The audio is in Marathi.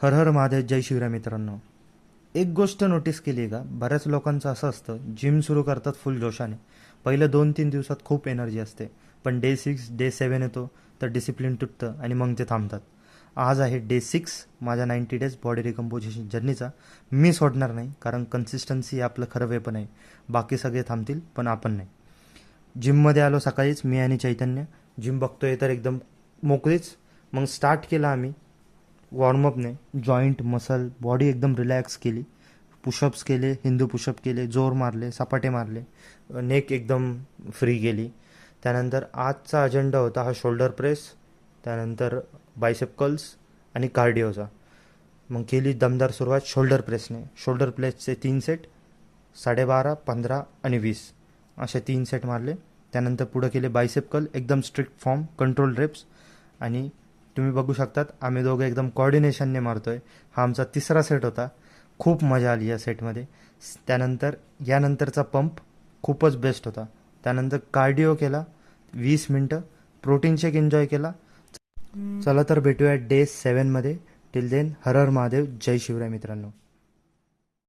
हर हर महादेव, जय शिवराय मित्रांनो. एक गोष्ट नोटीस केली आहे का, बऱ्याच लोकांचं असं असतं, जिम सुरू करतात फुल जोशाने. पहिल्या 2-3 दिवसात खूप एनर्जी असते, पण डे 6 डे 7 येतो तर डिसिप्लिन तुटतं आणि मग ते थांबतात. आज आहे डे 6 माझ्या 90 डेज बॉडी रिकम्पोजिशन जर्नीचा. मी सोडणार नाही, कारण कन्सिस्टन्सी आपलं खरं वेपन आहे. बाकी सगळे थांबतील पण आपण नाही. जिममध्ये आलो सकाळीच मी आणि चैतन्य. जिम बघतोय तर एकदम मोकळीच. मग स्टार्ट केला आम्ही वॉर्मअपने. जॉईंट मसल बॉडी एकदम रिलॅक्स केली. पुशअप्स केले, हिंदू पुशअप केले, जोर मारले, सपाटे मारले, नेक एकदम फ्री केली. त्यानंतर आजचा अजेंडा होता हा शोल्डर प्रेस, त्यानंतर बायसेप कर्ल्स आणि कार्डिओचा. मग केली दमदार सुरुवात शोल्डर प्रेसने. शोल्डर प्रेसचे 3 सेट, 12.5, 15 आणि 20 असे 3 सेट मारले. त्यानंतर पुढं केले बायसेप कर्ल, एकदम स्ट्रिक्ट फॉर्म, कंट्रोल रेप्स. आणि तुम्ही बघू शकतात आम्ही दोघं एकदम कॉर्डिनेशनने मारतोय. हा आमचा 3रा सेट होता. खूप मजा आली या सेटमध्ये. त्यानंतर यानंतरचा पंप खूपच बेस्ट होता. त्यानंतर कार्डिओ केला 20 मिनटं, प्रोटीन शेक एन्जॉय केला. चला तर भेटूया डे 7 मध्ये. टिल देन हर हर महादेव, जय शिवराय मित्रांनो.